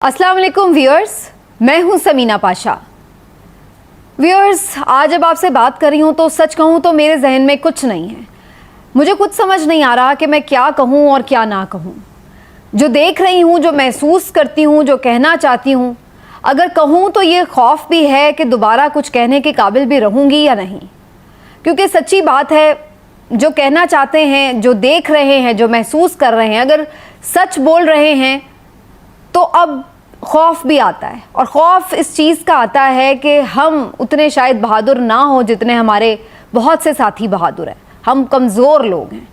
अस्सलाम वालेकुम व्यूअर्स, मैं हूं समीना पाशा। व्यूअर्स, आज जब आपसे बात कर रही हूं तो सच कहूं तो मेरे जहन में कुछ नहीं है। मुझे कुछ समझ नहीं आ रहा कि मैं क्या कहूं और क्या ना कहूं। जो देख रही हूं, जो महसूस करती हूं, जो कहना चाहती हूं, अगर कहूं तो ये खौफ भी है कि दोबारा कुछ कहने के काबिल भी रहूंगी या नहीं। क्योंकि सच्ची बात है, जो कहना चाहते हैं, जो देख रहे हैं, जो महसूस कर रहे हैं, अगर सच बोल रहे हैं तो अब खौफ भी आता है। और खौफ इस चीज़ का आता है कि हम उतने शायद बहादुर ना हो जितने हमारे बहुत से साथी बहादुर हैं। हम कमज़ोर लोग हैं।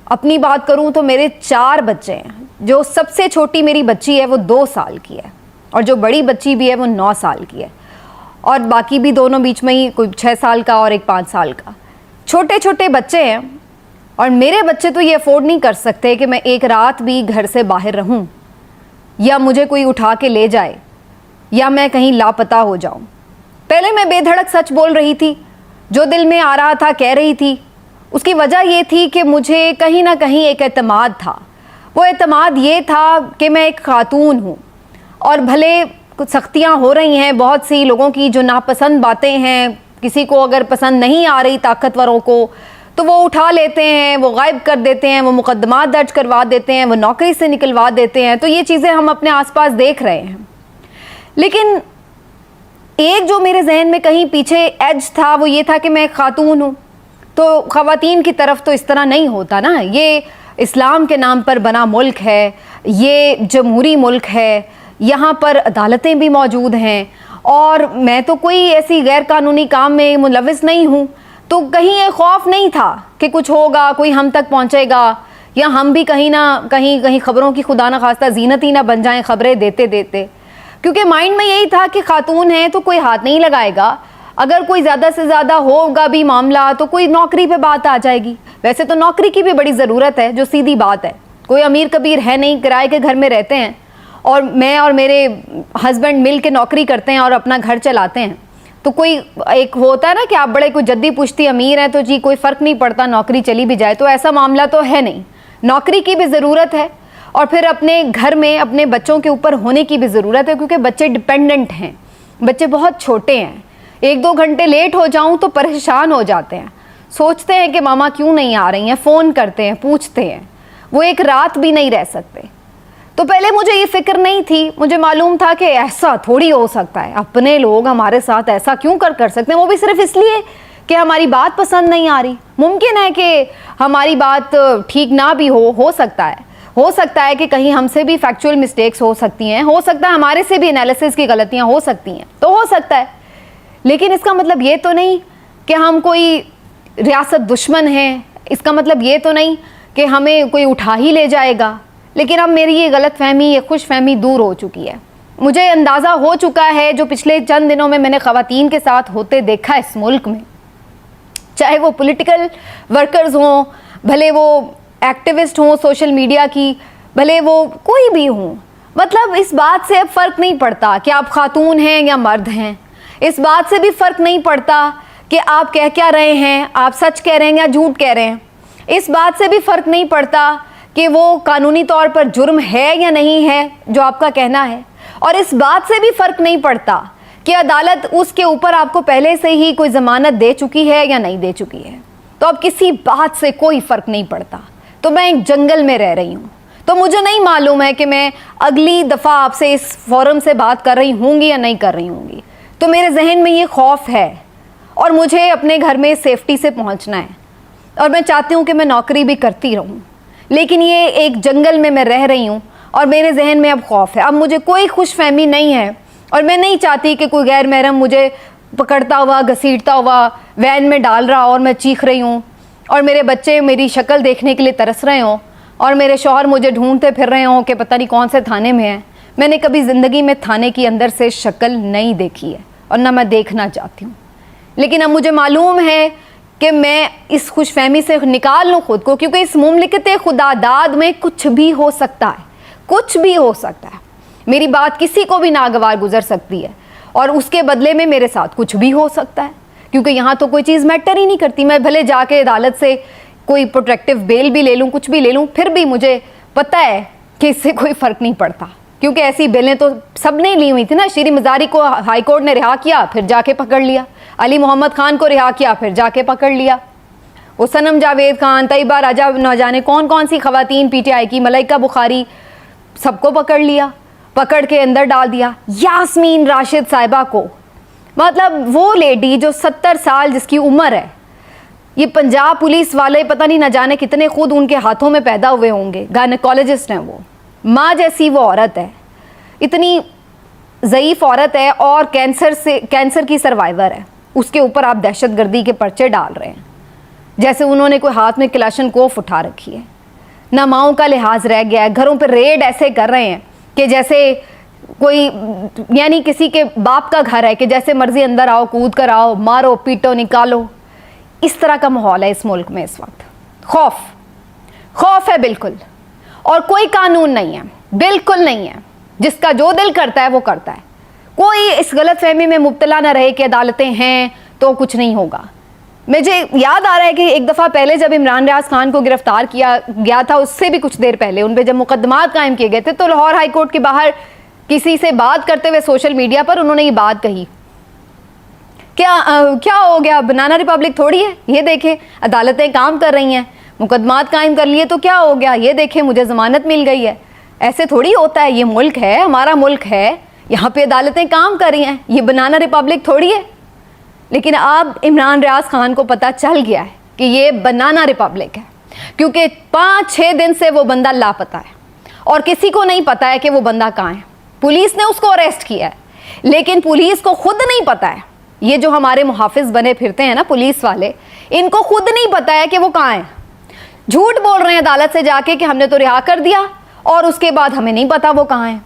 अपनी बात करूं तो मेरे 4 बच्चे हैं। जो सबसे छोटी मेरी बच्ची है वो 2 साल की है, और जो बड़ी बच्ची भी है वो 9 साल की है, और बाकी भी दोनों बीच में ही, कोई 6 साल का और एक 5 साल का। छोटे छोटे बच्चे हैं, और मेरे बच्चे तो ये अफोर्ड नहीं कर सकते कि मैं एक रात भी घर से बाहर रहूं, या मुझे कोई उठा के ले जाए, या मैं कहीं लापता हो जाऊं। पहले मैं बेधड़क सच बोल रही थी, जो दिल में आ रहा था कह रही थी। उसकी वजह ये थी कि मुझे कहीं ना कहीं एक एतमाद था। वो एतमाद ये था कि मैं एक खातून हूँ, और भले कुछ सख्तियाँ हो रही हैं बहुत सी लोगों की, जो नापसंद बातें हैं, किसी को अगर पसंद नहीं आ रही ताकतवरों को, तो वो उठा लेते हैं, वो गायब कर देते हैं, वो मुकदमात दर्ज करवा देते हैं, वो नौकरी से निकलवा देते हैं। तो ये चीज़ें हम अपने आसपास देख रहे हैं। लेकिन एक जो मेरे जहन में कहीं पीछे एज था, वो ये था कि मैं एक खातून हूँ, तो ख़वातीन की तरफ तो इस तरह नहीं होता ना। ये इस्लाम के नाम पर बना मुल्क है, ये जमहूरी मुल्क है, यहाँ पर अदालतें भी मौजूद हैं, और मैं तो कोई ऐसी गैर कानूनी काम में मुलविस नहीं हूँ। तो कहीं ये खौफ नहीं था कि कुछ होगा, कोई हम तक पहुंचेगा, या हम भी कहीं ना कहीं खबरों की खुदा ना खास्ता जीनत ही ना बन जाएं खबरें देते देते। क्योंकि माइंड में यही था कि खातून है तो कोई हाथ नहीं लगाएगा, अगर कोई ज़्यादा से ज़्यादा होगा भी मामला तो कोई नौकरी पे बात आ जाएगी। वैसे तो नौकरी की भी बड़ी ज़रूरत है, जो सीधी बात है। कोई अमीर कबीर है नहीं, किराए के घर में रहते हैं, और मैं और मेरे हस्बैंड मिल के नौकरी करते हैं और अपना घर चलाते हैं। तो कोई एक होता है ना कि आप बड़े कोई जद्दी पुश्ती अमीर हैं तो जी कोई फ़र्क नहीं पड़ता, नौकरी चली भी जाए। तो ऐसा मामला तो है नहीं। नौकरी की भी ज़रूरत है, और फिर अपने घर में अपने बच्चों के ऊपर होने की भी ज़रूरत है, क्योंकि बच्चे डिपेंडेंट हैं, बच्चे बहुत छोटे हैं। 1-2 घंटे लेट हो जाऊं तो परेशान हो जाते हैं, सोचते हैं कि मामा क्यों नहीं आ रही हैं, फ़ोन करते हैं, पूछते हैं। वो एक रात भी नहीं रह सकते। तो पहले मुझे ये फिक्र नहीं थी। मुझे मालूम था कि ऐसा थोड़ी हो सकता है, अपने लोग हमारे साथ ऐसा क्यों कर सकते हैं, वो भी सिर्फ इसलिए कि हमारी बात पसंद नहीं आ रही। मुमकिन है कि हमारी बात ठीक ना भी हो सकता है कि कहीं हमसे भी फैक्चुअल मिस्टेक्स हो सकती हैं, हो सकता है हमारे से भी एनालिसिस की गलतियां हो सकती हैं, तो हो सकता है। लेकिन इसका मतलब ये तो नहीं कि हम कोई रियासत दुश्मन हैं, इसका मतलब ये तो नहीं कि हमें कोई उठा ही ले जाएगा। लेकिन अब मेरी ये गलतफहमी, ये खुशफहमी दूर हो चुकी है। मुझे अंदाज़ा हो चुका है, जो पिछले चंद दिनों में मैंने ख़वातीन के साथ होते देखा इस मुल्क में, चाहे वो पॉलिटिकल वर्कर्स हों, भले वो एक्टिविस्ट हों सोशल मीडिया की, भले वो कोई भी हों, मतलब इस बात से अब फ़र्क नहीं पड़ता कि आप खातून हैं या मर्द हैं। इस बात से भी फ़र्क नहीं पड़ता कि आप कह क्या रहे हैं, आप सच कह रहे हैं या झूठ कह रहे हैं। इस बात से भी फ़र्क नहीं पड़ता कि वो कानूनी तौर पर जुर्म है या नहीं है जो आपका कहना है। और इस बात से भी फ़र्क नहीं पड़ता कि अदालत उसके ऊपर आपको पहले से ही कोई ज़मानत दे चुकी है या नहीं दे चुकी है। तो अब किसी बात से कोई फ़र्क नहीं पड़ता। तो मैं एक जंगल में रह रही हूँ, तो मुझे नहीं मालूम है कि मैं अगली दफ़ा आपसे इस फोरम से बात कर रही होंगी या नहीं कर रही होंगी। तो मेरे जहन में ये खौफ है, और मुझे अपने घर में सेफ्टी से पहुँचना है, और मैं चाहती हूँ कि मैं नौकरी भी करती रहूँ। लेकिन ये एक जंगल में मैं रह रही हूँ, और मेरे जहन में अब खौफ है। अब मुझे कोई खुशफहमी नहीं है, और मैं नहीं चाहती कि कोई गैर महरम मुझे पकड़ता हुआ, घसीटता हुआ वैन में डाल रहा और मैं चीख रही हूँ, और मेरे बच्चे मेरी शक्ल देखने के लिए तरस रहे हों, और मेरे शौहर मुझे ढूंढते फिर रहे हों कि पता नहीं कौन से थाने में है। मैंने कभी ज़िंदगी में थाने की अंदर से शक्ल नहीं देखी है, और ना मैं देखना चाहती हूँ। लेकिन अब मुझे मालूम है कि मैं इस खुशफहमी से निकाल लूँ खुद को, क्योंकि इस मुमलिकत खुदादाद में कुछ भी हो सकता है, कुछ भी हो सकता है। मेरी बात किसी को भी नागवार गुजर सकती है, और उसके बदले में मेरे साथ कुछ भी हो सकता है, क्योंकि यहाँ तो कोई चीज़ मैटर ही नहीं करती। मैं भले जाके अदालत से कोई प्रोटेक्टिव बेल भी ले लूँ, कुछ भी ले लूँ, फिर भी मुझे पता है कि इससे कोई फ़र्क नहीं पड़ता। क्योंकि ऐसी बिलें तो सबने ली हुई थी ना। शीरी मजारी को हाईकोर्ट ने रिहा किया, फिर जाके पकड़ लिया। अली मोहम्मद खान को रिहा किया, फिर जाके पकड़ लिया। वो सनम जावेद खान, तैयबा राजा, न जाने कौन कौन सी खवातीन पीटीआई की, मलाइका बुखारी, सबको पकड़ लिया, पकड़ के अंदर डाल दिया। यास्मीन राशिद साहिबा को, मतलब वो लेडी जो 70 साल जिसकी उम्र है, ये पंजाब पुलिस वाले पता नहीं न जाने कितने खुद उनके हाथों में पैदा हुए होंगे, गायनेकोलॉजिस्ट हैं वो। माँ जैसी वो औरत है, इतनी ज़ईफ़ औरत है और कैंसर की सर्वाइवर है। उसके ऊपर आप दहशतगर्दी के पर्चे डाल रहे हैं, जैसे उन्होंने कोई हाथ में क्लाशनकोफ उठा रखी है। ना माओं का लिहाज रह गया है, घरों पर रेड ऐसे कर रहे हैं कि जैसे कोई यानी किसी के बाप का घर है, कि जैसे मर्जी अंदर आओ, कूद कर आओ, मारो पीटो निकालो। इस तरह का माहौल है इस मुल्क में इस वक्त। खौफ है बिल्कुल, और कोई कानून नहीं है, बिल्कुल नहीं है। जिसका जो दिल करता है वो करता है। कोई इस गलतफहमी में मुब्तला ना रहे कि अदालतें हैं तो कुछ नहीं होगा। मुझे याद आ रहा है कि एक दफ़ा पहले जब इमरान रियाज खान को गिरफ्तार किया गया था, उससे भी कुछ देर पहले उन पर जब मुकदमात कायम किए गए थे, तो लाहौर हाई कोर्ट के बाहर किसी से बात करते हुए सोशल मीडिया पर उन्होंने ये बात कही, क्या हो गया, बनाना रिपब्लिक थोड़ी है, ये देखें अदालतें काम कर रही हैं, मुकदमात कायम कर लिए तो क्या हो गया, ये देखें मुझे ज़मानत मिल गई है। ऐसे थोड़ी होता है, ये मुल्क है, हमारा मुल्क है, यहाँ पे अदालतें काम कर रही हैं, ये बनाना रिपब्लिक थोड़ी है। लेकिन अब इमरान रियाज खान को पता चल गया है कि ये बनाना रिपब्लिक है, क्योंकि 5-6 दिन से वो बंदा लापता है और किसी को नहीं पता है कि वो बंदा कहाँ है। पुलिस ने उसको अरेस्ट किया है, लेकिन पुलिस को खुद नहीं पता है। ये जो हमारे मुहाफिज बने फिरते हैं ना पुलिस वाले, इनको खुद नहीं पता है कि वो कहाँ है। झूठ बोल रहे हैं अदालत से जाके कि हमने तो रिहा कर दिया, और उसके बाद हमें नहीं पता वो कहाँ है।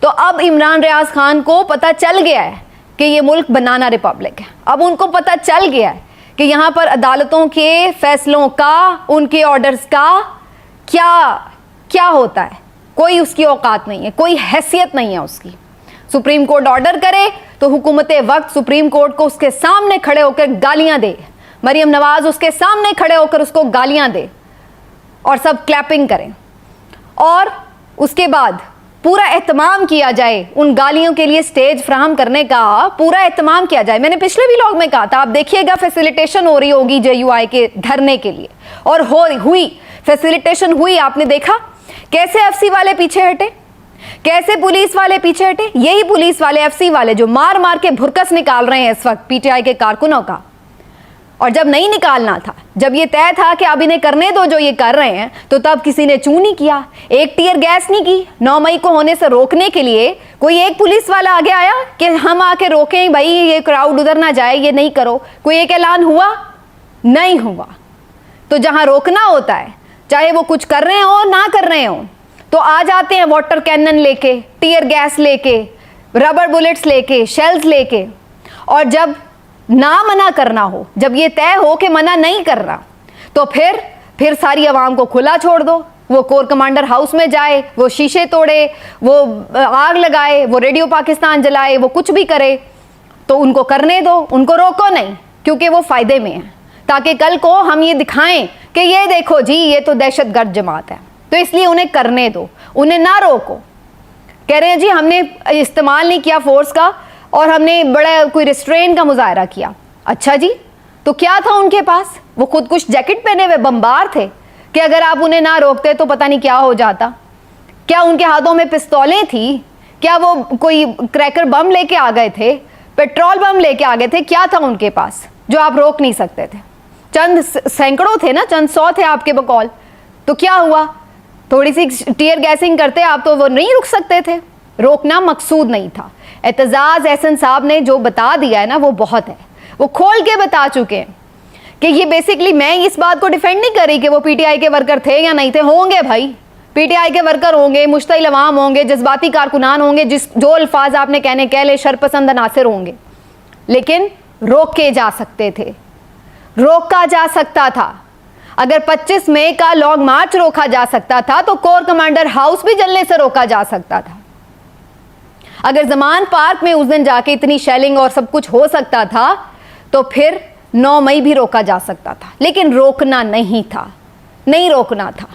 तो अब इमरान रियाज खान को पता चल गया है कि ये मुल्क बनाना रिपब्लिक है। अब उनको पता चल गया है कि यहाँ पर अदालतों के फैसलों का, उनके ऑर्डर्स का क्या होता है। कोई उसकी औकात नहीं है, कोई हैसियत नहीं है उसकी। सुप्रीम कोर्ट ऑर्डर करे तो हुकूमत वक्त सुप्रीम कोर्ट को उसके सामने खड़े होकर गालियां दे, मरियम नवाज उसके सामने खड़े होकर उसको गालियां दे और सब क्लैपिंग करें, और उसके बाद पूरा एहतमाम किया जाए, उन गालियों के लिए स्टेज फ्राहम करने का पूरा एहतमाम किया जाए। मैंने पिछले व्लॉग में कहा था, आप देखिएगा फैसिलिटेशन हो रही होगी JUI के धरने के लिए, और हुई फैसिलिटेशन हुई। आपने देखा कैसे FC वाले पीछे हटे, कैसे पुलिस वाले पीछे हटे। यही पुलिस वाले, FC वाले जो मार मार के भुरकस निकाल रहे हैं इस वक्त PTI के कारकुनों का। और जब नहीं निकालना था, जब ये तय था कि अब इन्हें करने दो जो ये कर रहे हैं, तो तब किसी ने चू नहीं किया, एक टीयर गैस नहीं की। 9 मई को होने से रोकने के लिए कोई एक पुलिस वाला आगे आया कि हम आके रोकें भाई, ये क्राउड उधर ना जाए, ये नहीं करो। कोई एक ऐलान हुआ? नहीं हुआ। तो जहां रोकना होता है, चाहे वो कुछ कर रहे हो ना कर रहे हो, तो आ जाते हैं वाटर कैनन लेके, टीयर गैस लेके, रबर बुलेट्स लेके, शेल्स लेके। और जब ना मना करना हो, जब ये तय हो कि मना नहीं करना, तो फिर सारी आवाम को खुला छोड़ दो। वो कोर कमांडर हाउस में जाए, वो शीशे तोड़े, वो आग लगाए, वो रेडियो पाकिस्तान जलाए, वो कुछ भी करे, तो उनको करने दो, उनको रोको नहीं, क्योंकि वो फायदे में है, ताकि कल को हम ये दिखाएं कि ये देखो जी, ये तो दहशतगर्द जमात है। तो इसलिए उन्हें करने दो, उन्हें ना रोको। कह रहे हैं जी हमने इस्तेमाल नहीं किया फोर्स का और हमने बड़ा कोई रिस्ट्रेन का मुजाहरा किया। अच्छा जी, तो क्या था उनके पास? वो खुद कुछ जैकेट पहने हुए बमबार थे कि अगर आप उन्हें ना रोकते तो पता नहीं क्या हो जाता। क्या उनके हाथों में पिस्तौलें थी? क्या वो कोई क्रैकर बम लेके आ गए थे, पेट्रोल बम लेके आ गए थे? क्या था उनके पास जो आप रोक नहीं सकते थे? चंद सैकड़ों थे ना, चंद 100 थे आपके बकौल। तो क्या हुआ? थोड़ी सी टीयर गैसिंग करते आप तो वो नहीं रुक सकते थे। रोकना मकसूद नहीं था। एतजाज एहसन साहब ने जो बता दिया है ना, वो बहुत है। वो खोल के बता चुके हैं कि ये बेसिकली, मैं इस बात को डिफेंड नहीं कर रही कि वो PTI के वर्कर थे या नहीं थे। होंगे भाई, PTI के वर्कर होंगे, मुश्तिल अवाम होंगे, जज्बाती कारकुनान होंगे, जो अल्फाज आपने कहने कह ले, शरपसंद अनासिर होंगे, लेकिन रोके जा सकते थे, रोका जा सकता था। अगर 25 मई का लॉन्ग मार्च रोका जा सकता था, तो कोर कमांडर हाउस भी जलने से रोका जा सकता था। अगर जमान पार्क में उस दिन जाके इतनी शेलिंग और सब कुछ हो सकता था, तो फिर 9 मई भी रोका जा सकता था। लेकिन रोकना नहीं था, नहीं रोकना था।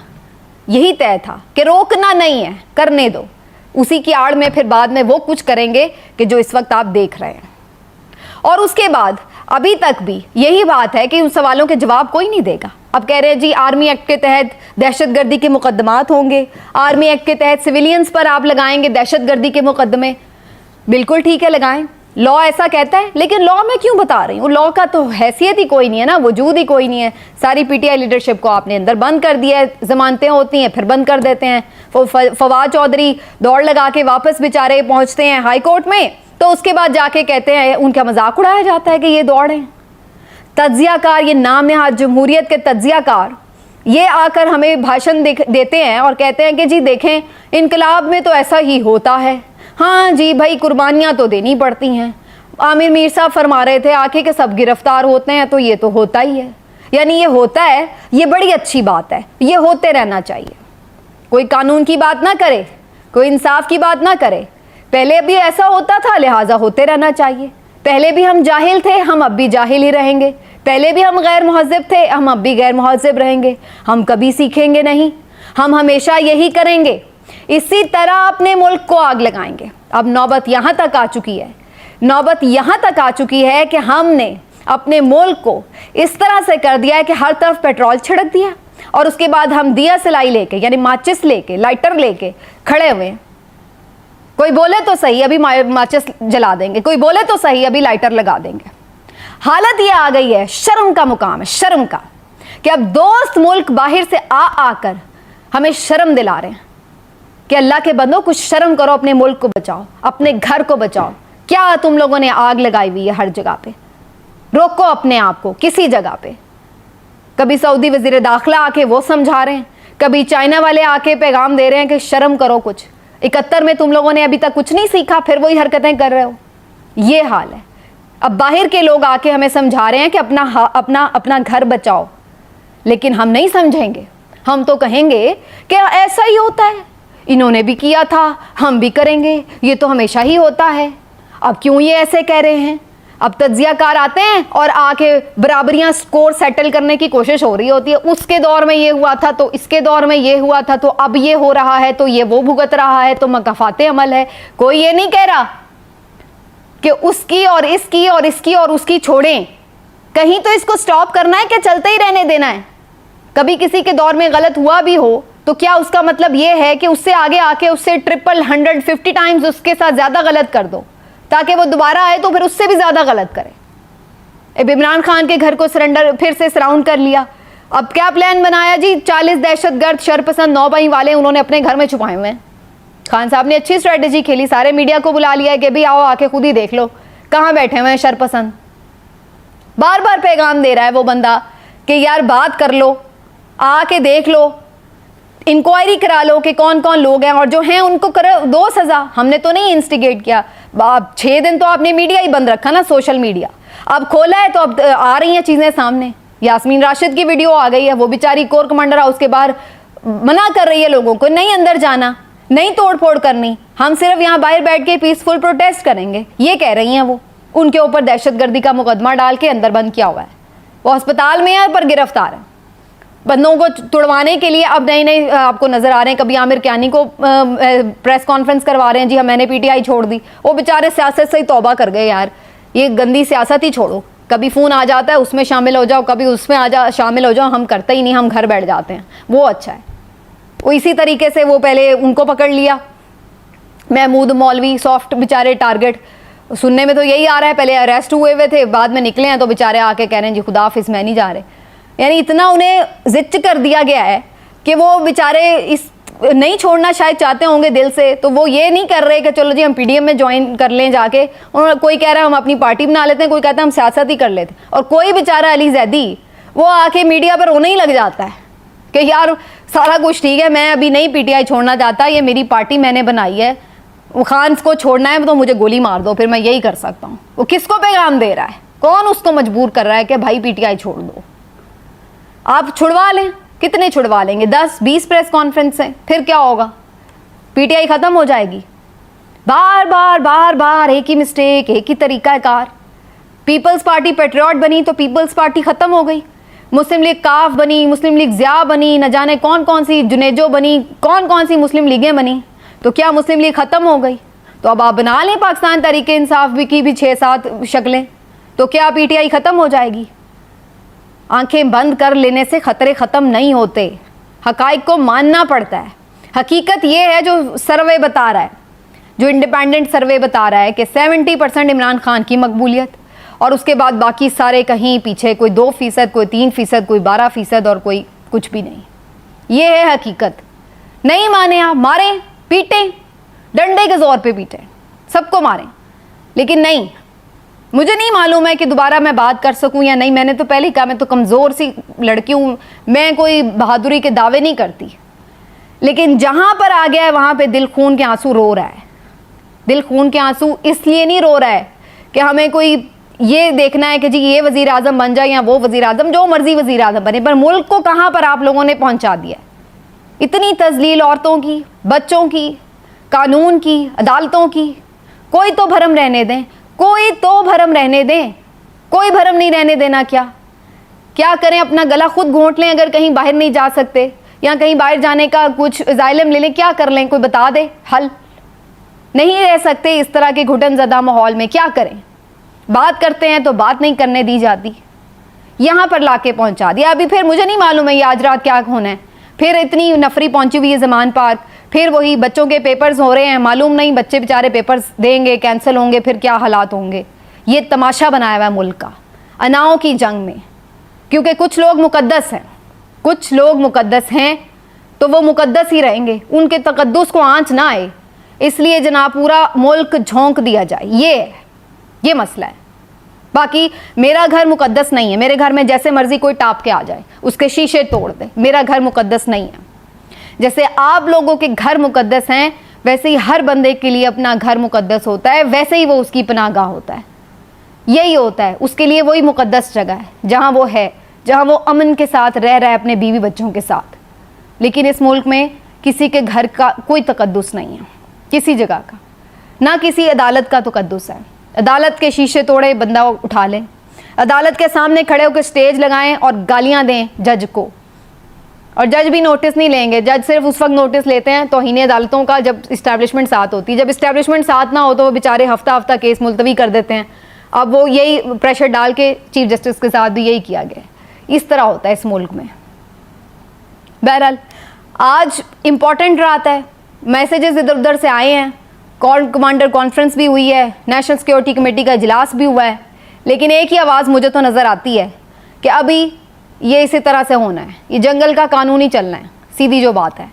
यही तय था कि रोकना नहीं है, करने दो। उसी की आड़ में फिर बाद में वो कुछ करेंगे कि जो इस वक्त आप देख रहे हैं। और उसके बाद अभी तक भी यही बात है कि उन सवालों के जवाब कोई नहीं देगा। अब कह रहे हैं जी आर्मी एक्ट के तहत दहशतगर्दी के मुकदमात होंगे, आर्मी एक्ट के तहत सिविलियंस पर आप लगाएंगे दहशतगर्दी के मुकदमे। बिल्कुल ठीक है, लगाएं, लॉ ऐसा कहता है, लेकिन लॉ में क्यों बता रही हूँ, लॉ का तो हैसियत ही कोई नहीं है ना, वजूद ही कोई नहीं है। सारी पीटीआई लीडरशिप को आपने अंदर बंद कर दिया है, जमानतें होती हैं फिर बंद कर देते हैं। फवाद चौधरी दौड़ लगा के वापस बेचारे पहुंचते हैं हाई कोर्ट में, तो उसके बाद जाके कहते हैं, उनका मजाक उड़ाया जाता है कि ये दौड़ है। तज्जियाकार, ये नाम नहाद जमहूरियत के तज्जियाकार, ये आकर हमें भाषण देते हैं और कहते हैं कि जी देखें इनकलाब में तो ऐसा ही होता है। हाँ जी भाई, कुर्बानियाँ तो देनी पड़ती हैं। आमिर मीर साहब फरमा रहे थे आके कि सब गिरफ्तार होते हैं, तो ये तो होता ही है, यानी ये होता है, ये बड़ी अच्छी बात है, ये होते रहना चाहिए। कोई कानून की बात ना करे, कोई इंसाफ की बात ना करे। पहले भी ऐसा होता था, लिहाजा होते रहना चाहिए। पहले भी हम जाहिल थे, हम अब भी जाहिल ही रहेंगे। पहले भी हम गैर मुहज़्ज़िब थे, हम अब भी गैर मुहज़्ज़िब रहेंगे। हम कभी सीखेंगे नहीं, हम हमेशा यही करेंगे। इसी तरह अपने मुल्क को आग लगाएंगे। अब नौबत यहाँ तक आ चुकी है, नौबत यहाँ तक आ चुकी है कि हमने अपने मुल्क को इस तरह से कर दिया है कि हर तरफ पेट्रोल छिड़क दिया और उसके बाद हम दिया सिलाई लेके, यानी माचिस लेके, लाइटर लेके खड़े हुए हैं। कोई बोले तो सही अभी माचिस जला देंगे, कोई बोले तो सही अभी लाइटर लगा देंगे। हालत ये आ गई है, शर्म का मुकाम है, शर्म का, कि अब दोस्त मुल्क बाहर से आकर हमें शर्म दिला रहे हैं कि अल्लाह के बंदो कुछ शर्म करो, अपने मुल्क को बचाओ, अपने घर को बचाओ। क्या तुम लोगों ने आग लगाई हुई है हर जगह पे, रोको अपने आप को किसी जगह पे। कभी सऊदी वजीर दाखिला आके वो समझा रहे हैं, कभी चाइना वाले आके पैगाम दे रहे हैं कि शर्म करो कुछ। 71 में तुम लोगों ने अभी तक कुछ नहीं सीखा, फिर वही हरकतें कर रहे हो। ये हाल है। अब बाहर के लोग आके हमें समझा रहे हैं कि अपना घर बचाओ, लेकिन हम नहीं समझेंगे। हम तो कहेंगे कि ऐसा ही होता है, इन्होंने भी किया था, हम भी करेंगे, ये तो हमेशा ही होता है। अब क्यों ये ऐसे कह रहे हैं? अब तज्जियाकार आते हैं और आके बराबरियां स्कोर सेटल करने की कोशिश हो रही होती है। उसके दौर में ये हुआ था, तो इसके दौर में ये हुआ था, तो अब ये हो रहा है, तो ये वो भुगत रहा है, तो मकाफाते अमल है। कोई ये नहीं कह रहा कि उसकी और इसकी और इसकी और उसकी छोड़ें। कहीं तो इसको स्टॉप करना है कि चलते ही रहने देना है? कभी किसी के दौर में गलत हुआ भी हो तो क्या उसका मतलब ये है कि उससे आगे आके उससे 150 टाइम्स उसके साथ ज्यादा गलत कर दो ताकि वो दोबारा आए तो फिर उससे भी ज्यादा गलत करे? अब इमरान खान के घर को फिर से सराउंड कर लिया। अब क्या प्लान बनाया जी? 40 दहशतगर्द शरपसंद 9 भाई वाले उन्होंने अपने घर में छुपाए हुए हैं। खान साहब ने अच्छी स्ट्रेटेजी खेली, सारे मीडिया को बुला लिया कि भी आओ आके खुद ही देख लो कहाँ बैठे हुए हैं शरपसंद। बार बार पैगाम दे रहा है वो बंदा कि यार बात कर लो, आके देख लो, इंक्वायरी करा लो कि कौन कौन लोग हैं, और जो हैं उनको करो दो सजा। हमने तो नहीं इंस्टिगेट किया। अब 6 दिन तो आपने मीडिया ही बंद रखा ना, सोशल मीडिया। अब खोला है तो अब आ रही हैं चीजें सामने। यास्मीन राशिद की वीडियो आ गई है, वो बेचारी कोर कमांडर हाउस के बाहर मना कर रही है लोगों को, नहीं अंदर जाना, नहीं तोड़ फोड़ करनी, हम सिर्फ यहाँ बाहर बैठ के पीसफुल प्रोटेस्ट करेंगे, ये कह रही हैं वो। उनके ऊपर दहशतगर्दी का मुकदमा डाल के अंदर बंद किया हुआ है। वो अस्पताल में है पर गिरफ्तार है। बंदों को तुड़वाने के लिए अब नए नए आपको नजर आ रहे हैं। कभी आमिर कियानी को प्रेस कॉन्फ्रेंस करवा रहे हैं, जी हाँ मैंने पीटीआई छोड़ दी। वो बेचारे सियासत से ही तौबा कर गए यार, ये गंदी सियासत ही छोड़ो। कभी फ़ोन आ जाता है उसमें शामिल हो जाओ, कभी उसमें शामिल हो जाओ, हम करते ही नहीं, हम घर बैठ जाते हैं, वो अच्छा है। वो इसी तरीके से वो पहले उनको पकड़ लिया, महमूद मौलवी सॉफ्ट बेचारे टारगेट, सुनने में तो यही आ रहा है, पहले अरेस्ट हुए थे, बाद में निकले हैं तो बेचारे आके कह रहे हैं जी खुदा हाफिज़ मैं नहीं जा रहे। यानी इतना उन्हें जिच्च कर दिया गया है कि वो बेचारे इस नहीं छोड़ना शायद चाहते होंगे दिल से, तो वो ये नहीं कर रहे कि चलो जी हम पीडीएम में ज्वाइन कर लें जाके। उन्होंने कोई कह रहा है हम अपनी पार्टी बना लेते हैं, कोई कहता है हम सियासत ही कर लेते हैं, और कोई बेचारा अली जैदी वो आके मीडिया पर रोने ही लग जाता है कि यार सारा कुछ ठीक है, मैं अभी नहीं पीटीआई छोड़ना चाहता, ये मेरी पार्टी मैंने बनाई है, वो खान को छोड़ना है तो मुझे गोली मार दो, फिर मैं यही कर सकता हूँ। वो किसको पैगाम दे रहा है? कौन उसको मजबूर कर रहा है कि भाई पीटीआई छोड़ दो? आप छुड़वा लें, कितने छुड़वा लेंगे? 10-20 प्रेस कॉन्फ्रेंस हैं, फिर क्या होगा? पीटीआई खत्म हो जाएगी। बार बार बार बार एक ही मिस्टेक, एक ही तरीका कार। पीपल्स पार्टी पेट्रियट बनी तो पीपल्स पार्टी खत्म हो गई, मुस्लिम लीग काफ बनी, मुस्लिम लीग ज़िया बनी, न जाने कौन कौन सी जुनेजो बनी, कौन कौन सी मुस्लिम लीगें बनी। तो क्या मुस्लिम लीग ख़त्म हो गई? तो अब आप बना लें पाकिस्तान तहरीके इंसाफ भी की भी 6-7 शक्लें, तो क्या पीटीआई ख़त्म हो जाएगी? आंखें बंद कर लेने से ख़तरे ख़त्म नहीं होते, हक़ाइक़ को मानना पड़ता है। हकीकत ये है जो सर्वे बता रहा है, जो इंडिपेंडेंट सर्वे बता रहा है कि 70% इमरान खान की मकबूलियत, और उसके बाद बाकी सारे कहीं पीछे, कोई 2%, कोई 3%, कोई 12% और कोई कुछ भी नहीं। ये है हकीकत। नहीं माने आप, मारें, पीटें, डंडे के ज़ोर पे पीटें, सबको मारें, लेकिन नहीं, मुझे नहीं मालूम है कि दोबारा मैं बात कर सकूं या नहीं। मैंने तो पहले ही कहा, मैं तो कमज़ोर सी लड़की हूँ, मैं कोई बहादुरी के दावे नहीं करती, लेकिन जहाँ पर आ गया है वहाँ पे दिल खून के आंसू रो रहा है। दिल खून के आंसू इसलिए नहीं रो रहा है कि हमें कोई ये देखना है कि जी ये वज़ीर आज़म बन जाए या वो वज़ीर आज़म, जो मर्जी वज़ीर आज़म बने, पर मुल्क को कहाँ पर आप लोगों ने पहुँचा दिया है। इतनी तज़लील औरतों की, बच्चों की, कानून की, अदालतों की। कोई तो भरम रहने दें, कोई तो भरम रहने दें, कोई भरम नहीं रहने देना। क्या करें? अपना गला खुद घोंट लें अगर कहीं बाहर नहीं जा सकते, या कहीं बाहर जाने का कुछ ज़ाइलम ले लें, क्या कर लें? कोई बता दे हल। नहीं रह सकते इस तरह के घुटन ज़दा माहौल में, क्या करें? बात करते हैं तो बात नहीं करने दी जाती, यहाँ पर लाके पहुँचा दिया। अभी फिर मुझे नहीं मालूम है ये आज रात क्या होना है, फिर इतनी नफरी पहुँची हुई है ज़मान पार्क, फिर वही बच्चों के पेपर्स हो रहे हैं, मालूम नहीं बच्चे बेचारे पेपर्स देंगे, कैंसिल होंगे, फिर क्या हालात होंगे। ये तमाशा बनाया हुआ है मुल्क का, अनाओं की जंग में, क्योंकि कुछ लोग मुकद्दस हैं, कुछ लोग मुकद्दस हैं तो वो मुकद्दस ही रहेंगे, उनके तकद्दुस को आंच ना आए, इसलिए जनाब पूरा मुल्क झोंक दिया जाए। ये मसला है। बाकी मेरा घर मुकद्दस नहीं है, मेरे घर में जैसे मर्जी कोई टाप के आ जाए, उसके शीशे तोड़ दे, मेरा घर मुकद्दस नहीं है। जैसे आप लोगों के घर मुकद्दस हैं, वैसे ही हर बंदे के लिए अपना घर मुकद्दस होता है, वैसे ही वो उसकी पनाहगाह होता है। यही होता है, उसके लिए वही मुकद्दस जगह है जहाँ वो है, जहाँ वो अमन के साथ रह रहा है अपने बीवी बच्चों के साथ। लेकिन इस मुल्क में किसी के घर का कोई तकद्दुस नहीं है, किसी जगह का, ना किसी अदालत का तकद्दुस है। अदालत के शीशे तोड़े बंदा उठा लें, अदालत के सामने खड़े होकर स्टेज लगाएं और गालियां दें जज को, और जज भी नोटिस नहीं लेंगे। जज सिर्फ उस वक्त नोटिस लेते हैं तौहीन अदालतों का जब इस्टेब्लिशमेंट साथ होती है। जब इस्टेब्लिशमेंट साथ ना हो तो वो बेचारे हफ्ता हफ्ता केस मुलतवी कर देते हैं। अब वो यही प्रेशर डाल के चीफ जस्टिस के साथ भी यही किया गया। इस तरह होता है इस मुल्क में। बहरहाल आज इम्पॉर्टेंट रात है, मैसेजेस इधर उधर से आए हैं, कमांडर कॉन्फ्रेंस भी हुई है, नेशनल सिक्योरिटी कमेटी का इजलास भी हुआ है, लेकिन एक ही आवाज़ मुझे तो नज़र आती है कि अभी ये इसी तरह से होना है, ये जंगल का कानून ही चलना है। सीधी जो बात है,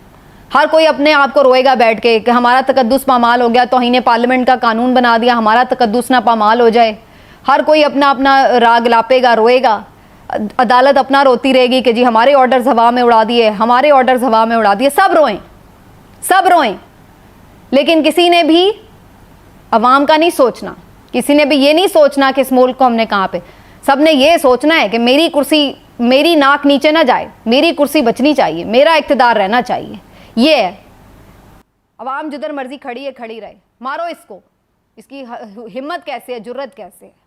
हर कोई अपने आप को रोएगा बैठ के कि हमारा तकद्दुस पामाल हो गया, तौहीन पार्लियामेंट का कानून बना दिया, हमारा तकद्दुस ना पामाल हो जाए। हर कोई अपना अपना राग लापेगा, रोएगा। अदालत अपना रोती रहेगी कि जी हमारे ऑर्डर्स हवा में उड़ा दिए, हमारे ऑर्डर्स हवा में उड़ा दिए। सब रोएं, सब रोएं, लेकिन किसी ने भी अवाम का नहीं सोचना, किसी ने भी ये नहीं सोचना कि इस मुल्क को हमने कहाँ पे। सब ने ये सोचना है कि मेरी कुर्सी, मेरी नाक नीचे ना जाए, मेरी कुर्सी बचनी चाहिए, मेरा इख्तिदार रहना चाहिए। ये है। अवाम जिधर मर्जी खड़ी है खड़ी रहे, मारो इसको, इसकी हिम्मत कैसे है, जुर्रत कैसे है।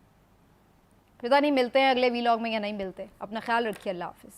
पता नहीं मिलते हैं अगले वीलॉग में या नहीं मिलते। अपना ख्याल रखिए। अल्लाह हाफिज़।